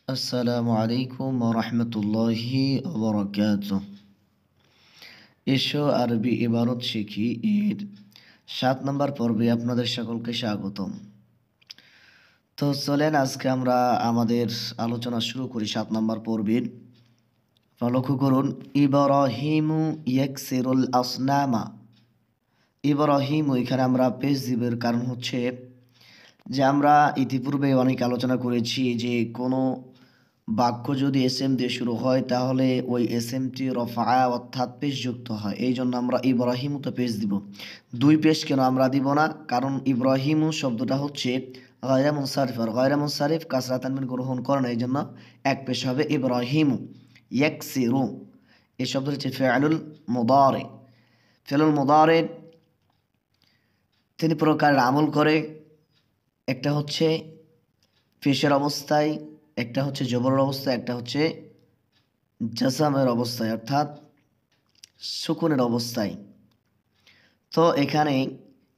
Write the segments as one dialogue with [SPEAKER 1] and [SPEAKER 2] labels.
[SPEAKER 1] আসসালামু আলাইকুম ওয়া রাহমাতুল্লাহি ওয়া বারাকাতুহু। এসো আরবি ইবারত শিখি এর ৭ নম্বর পর্বে আপনাদের সকলকে স্বাগতম। তো চলেন আজকে আমরা আমাদের আলোচনা শুরু করি ৭ নম্বর পর্বের। লক্ষ্য করুন, ইব্রাহিমু ইয়াকসিরুল আসনামা। ইব্রাহিম, এখানে আমরা পেশ দিবের কারণ হচ্ছে যে আমরা ইতিপূর্বে অনেক আলোচনা করেছি যে কোনো বাক্য যদি এসএম দিয়ে শুরু হয় তাহলে ওই এসএমটি রফা অর্থাৎ পেশ যুক্ত হয়। এই জন্য আমরা ইব্রাহিমও তো পেশ দিব। দুই পেশ কেন আমরা দিব না? কারণ ইব্রাহিমু শব্দটা হচ্ছে গয়রা মুনসারিফ, আর গয়রা মুনসারিফ কাসরা তানবিন গ্রহণ করে না, এই জন্য এক পেশ হবে ইব্রাহিমু। ইয়াকসিরু এই শব্দটি হচ্ছে ফেআলুল মুদারি। ফেআলুল মুদারি তিনি প্রকারের আমল করে। একটা হচ্ছে পেশের অবস্থায়, একটা হচ্ছে জবরের অবস্থায়, একটা হচ্ছে জাসামের অবস্থায় অর্থাৎ সুকুনের অবস্থায়। তো এখানে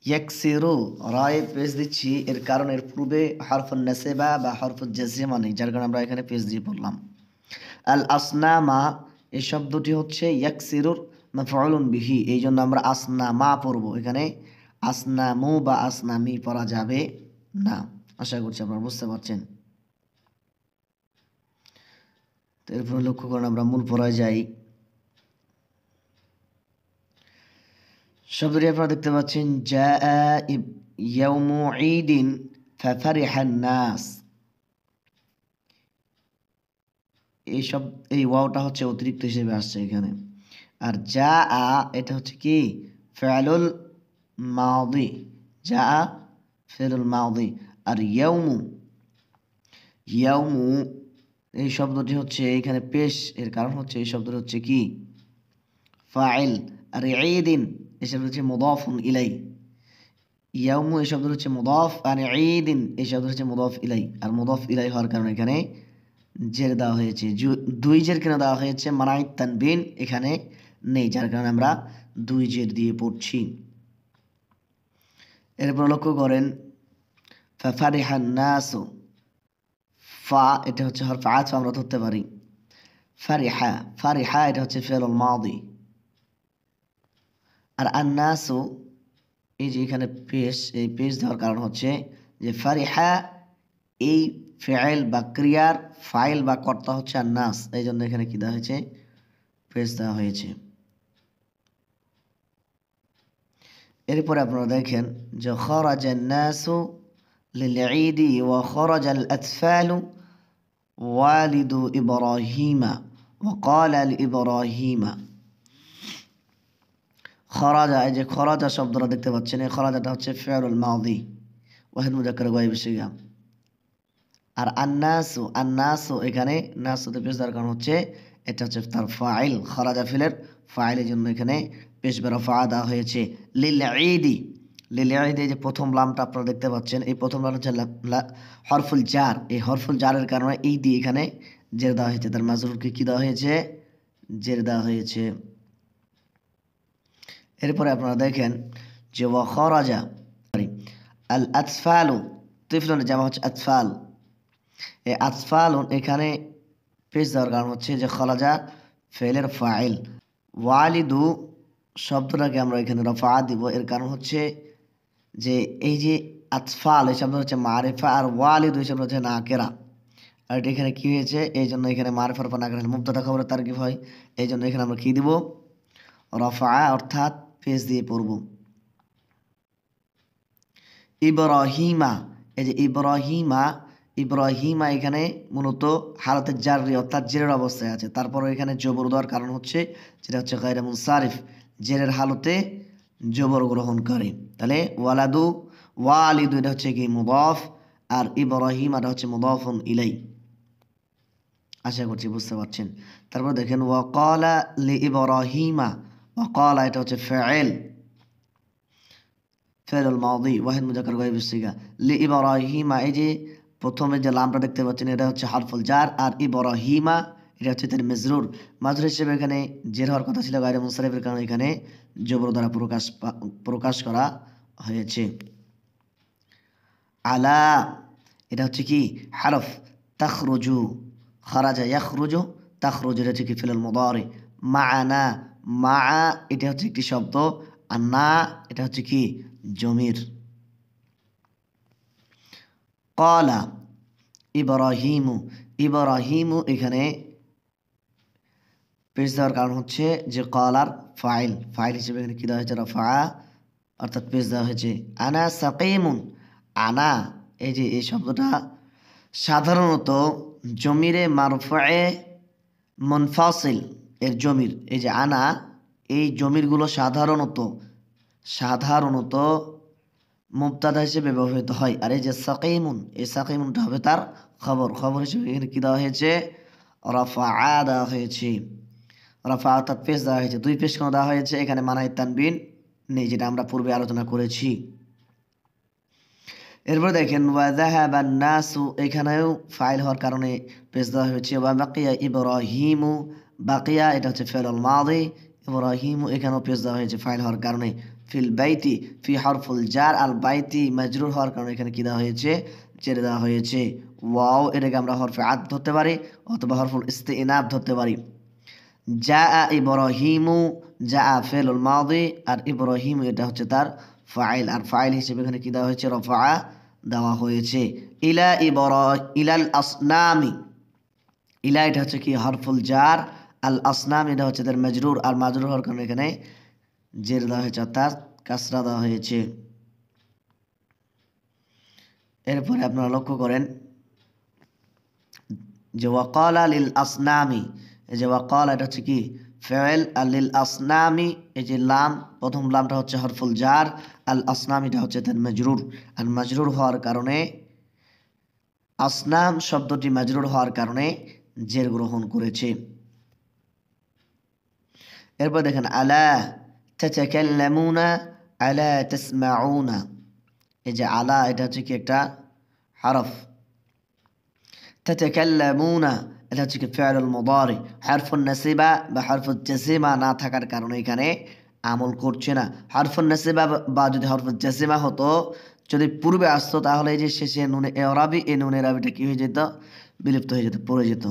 [SPEAKER 1] ইয়াকসিরু রায় পেশ দিচ্ছি, এর কারণ এর পূর্বে হরফুন নাসিবা বা হরফুল জাজিমা নেই, যার কারণে আমরা এখানে পেশ দিয়ে পড়লাম। আল আসনামা এই শব্দটি হচ্ছে ইয়াকসিরুর মাফউলুন বিহি, এই জন্য আমরা আসনামা পড়ব। এখানে আসনামু বা আসনামি পড়া যাবে না। আশা করছি আপনারা বুঝতে পারছেন। তো এরপরে লক্ষ্য করেন, আমরা মূল পড়ায় যাই। শব্দটি আপনারা দেখতে পাচ্ছেন, জাআ ইয়াউমু ঈদিন ফাফারিহান নাস। এই ওয়াওটা হচ্ছে অতিরিক্ত হিসেবে আসছে এখানে। আর জাআ এটা হচ্ছে কি ফি'লুল মাদি, জাআ ফি'লুল মাদি। আর ইয়াউমু এই শব্দটি হচ্ছে এখানে পেশ, এর কারণ হচ্ছে এই শব্দটি হচ্ছে কি ফাইল। আর ঈদিন এই শব্দ হচ্ছে মুদাফুন ইলাই। ইয়াউমু এই শব্দ হচ্ছে মুদাফ, আর ঈদিন এই শব্দ হচ্ছে মুদাফ ইলাই। আর মুদাফ ইলাই হওয়ার কারণে এখানে জের দেওয়া হয়েছে। দুই জের কেন দেওয়া হয়েছে? মানাইত তানবিন এখানে নেই, যার কারণে আমরা দুই জের দিয়ে পড়ছি। এরপর লক্ষ্য করেন, ফাফারিহান নাসু, ফা এটা হচ্ছে হরফ আতফ আমরা ধরতে পারি। ফারিহা, ফারিহা এটা হচ্ছে ফি'লুল মাদি। আর আন্নাসু এই যে এখানে পেশ, এই পেশ দেওয়ার কারণ হচ্ছে যে ফারিহা এই ফেল বা ক্রিয়ার ফাইল বা কর্তা হচ্ছে আন্নাস, এই জন্য এখানে কি দেওয়া হয়েছে? পেশ দেওয়া হয়েছে। এরপরে আপনারা দেখেন যে খরাজান নাসু লিল ঈদি ওয়া খরাজাল আতফালু ওয়ালিদু ইব্রাহিমা ওয়া ক্বালা লিইব্রাহিমা। খরাজা, এই যে খরাজা শব্দটা দেখতে পাচ্ছেন, এই খরাজাটা হচ্ছে ফি'লুল মাদি ওয়াহিদ মুযাক্কার গায়ব সিগা। আর আন্নাসু, আন্নাসু এখানে নাসুতে পেশ দেওয়ার কারণ হচ্ছে এটা হচ্ছে তার ফাইল, খরাজা ফিলের ফাইলের জন্য এখানে পেশ বে রফা দেওয়া হয়েছে। লিল ঈদি, লিল ঈদি যে প্রথম লামটা আপনারা দেখতে পাচ্ছেন, এই প্রথম লাম হচ্ছে হরফুল জার। এই হরফুল জারের কারণে এই দিয়ে এখানে জের দেওয়া হয়েছে, তার মাজরুরকে কি দেওয়া হয়েছে? জের দেওয়া হয়েছে। এরপরে আপনারা দেখেন যে ওয়া খরাজা আল আতফালু, তিফলুন জামা হচ্ছে আতফাল। এই আতফালুন এখানে পেশ দেওয়ার কারণ হচ্ছে যে খরাজা ফেলের ফাইল। ওয়ালিদু শব্দটাকে আমরা এখানে রফা দিব, এর কারণ হচ্ছে যে এই যে আতফাল এই শব্দ হচ্ছে মারিফা, আর ওয়ালিদু এই শব্দ হচ্ছে নাকেরা। আর এটা এখানে কি হয়েছে? এই জন্য এখানে মারিফার পর নাকেরা মুবতাদা খবরের তারকিব হয়, এই জন্য এখানে আমরা কি দিব? রফা অর্থাৎ পেশ দিয়ে পড়ব। ইব্রাহিমা, এই যে ইব্রাহিমা, ইব্রাহিমা এখানে মূলত হালতে জারি অর্থাৎ জেরের অবস্থায় আছে। তারপরে এখানে জবর দেওয়ার কারণ হচ্ছে যেটা হচ্ছে গায়রে মুনসারিফ, জেরের হালতে জবর গ্রহণ করে। তাহলে ওয়ালাদু ওয়ালিদু এটা হচ্ছে কি মুদাফ, আর ইব্রাহিম এটা হচ্ছে মুদাফুন ইলাই। আশা করছি বুঝতে পারছেন। তারপর দেখেন ওয়াকালা লি ইব্রাহিমা, ওয়াকালা এটা হচ্ছে ফাইল, ফেরুল মাদি ওয়াহিদ মুযাক্কার গায়ব সিগা। লি ইব্রাহিমা এই যে প্রথমে যে লামটা দেখতে পাচ্ছেন এটা হচ্ছে হারফুল জার, আর ইব্রাহিমা এটা হচ্ছে তার মাজরুর। মাজরুর হিসেবে এখানে জের হওয়ার কথা ছিল গায়রে মুনসারিফের কারণে এখানে জবর দ্বারা প্রকাশ করা হয়েছে। আলা এটা হচ্ছে কি হরফ তাখরুজু, খারাজা ইয়াখরুজু তাখরুজু, এটা হচ্ছে কি ফিল মুদারি। মা'না, মা এটা হচ্ছে একটি শব্দ, আর না এটা হচ্ছে কি জমির। ক্বালা ইব্রাহিমু, ইব্রাহিমু এখানে পেশ দেওয়ার কারণ হচ্ছে যে ক্বালার ফাইল হিসেবে এখানে কি দেওয়া হয়েছে রাফা, অর্থাৎ পেশ দেওয়া হয়েছে। আনা সাকিমুন, আনা এই যে এই শব্দটা সাধারণত জমিরে মারফুয়ে মুনফাসিল এর জমির, এই যে আনা, এই জমিরগুলো সাধারণত মুবতাদা হিসেবে ব্যবহৃত হয়। আর এই যে সাকিমুন, এই সাকিমুনটা হবে তার খবর হিসেবে এখানে কি দেওয়া হয়েছে রাফা দেওয়া হয়েছে। রাফা অর্থাৎ পেশ দেওয়া হয়েছে, দুই পেশ কেন দেওয়া হয়েছে, এখানে মানায় তানবিন নেই, যেটা আমরা পূর্বে আলোচনা করেছি। এরপর দেখেন ওয়া যাহাবান নাসু, এখানেও ফাইল হওয়ার কারণে পেশ দেওয়া হয়েছে। ওয়া বাকিয়া ইব্রাহিমু, বাকিয়া এটা হচ্ছে ফি'লুল মাদি, ইব্রাহিমু এখানেও পেশ দেওয়া হয়েছে ফাইল হওয়ার কারণে। ফিল বাইতি, ফি হরফুল জার, আল বাইতি মাজরুর হওয়ার কারণে এখানে কি দেওয়া হয়েছে ছেড়ে দেওয়া হয়েছে ওয়াও, এটাকে আমরা হরফে আদ ধরতে পারি অথবা হরফুল ইস্তিনাফ ধরতে পারি। জাআ ইব্রাহিমু, জাআ ফি'লুল মাদি, আর ইব্রাহিমু এটা হচ্ছে তার ফাইল, আর ফাইল হিসেবে এখানে কি দেওয়া হয়েছে রফা দেওয়া হয়েছে। ইলাল আসনামি, ইলা এটা হচ্ছে কি হরফুল জার, আল আসনাম এটা হচ্ছে তার মাজরুর, আর মাজরুর হওয়ার কারণে এখানে জের দেওয়া হয়েছে অর্থাৎ কাসরা দেওয়া হয়েছে। এরপরে আপনারা লক্ষ্য করেন যে ওয়াকালা লিল আসনামি, এই যে ওয়াকালা এটা হচ্ছে কি ফেল, আর লিল আসনামি এই যে লাম, প্রথম লামটা হচ্ছে হরফুল জার, আল আসনামিটা হচ্ছে তার মাজরুর, আর মাজরুর হওয়ার কারণে আসনাম শব্দটি মাজরুর হওয়ার কারণে জের গ্রহণ করেছে। এরপর দেখেন আলা তাতাকাল্লামুনা আলা তাসমাউনা, এই যে আলা এটা হচ্ছে কি একটা হরফ, তাতাকাল্লামুনা এটা হচ্ছে কি ফি'লুল মুদারি, হরফুন নাসিবা বা হরফুল জাসিমা না থাকার কারণে এখানে আমল করছে না। হরফুন নাসিবা বা যদি হরফুল জাসিমা হতো, যদি পূর্বে আসতো, তাহলে এই যে শেষে নুনে এরাবি, এই নুনে এরাবিটা কি হয়ে যেত বিলুপ্ত হয়ে যেত, পড়ে যেত।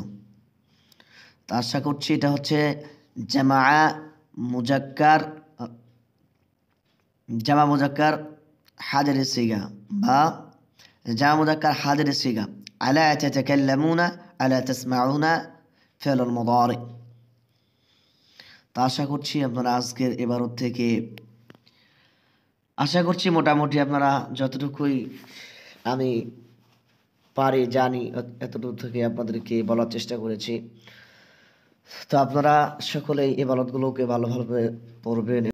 [SPEAKER 1] তো আশা করছি এটা হচ্ছে জামা মুজাক্কার হাজারের সিগা বা জামা মুজাক্কার হাজারের সিগা। আলা তাতাকাল্লামুনা আলা তাসমাউনা ফি'লুল মুদারি। তো আশা করছি আপনারা আজকের ইবারত থেকে মোটামুটি আপনারা যতটুকুই আমি পারি জানি এতটুকু থেকে আপনাদেরকে বলার চেষ্টা করেছি। তো আপনারা সকলেই ইবারতগুলোকে ভালোভাবে পড়বেন।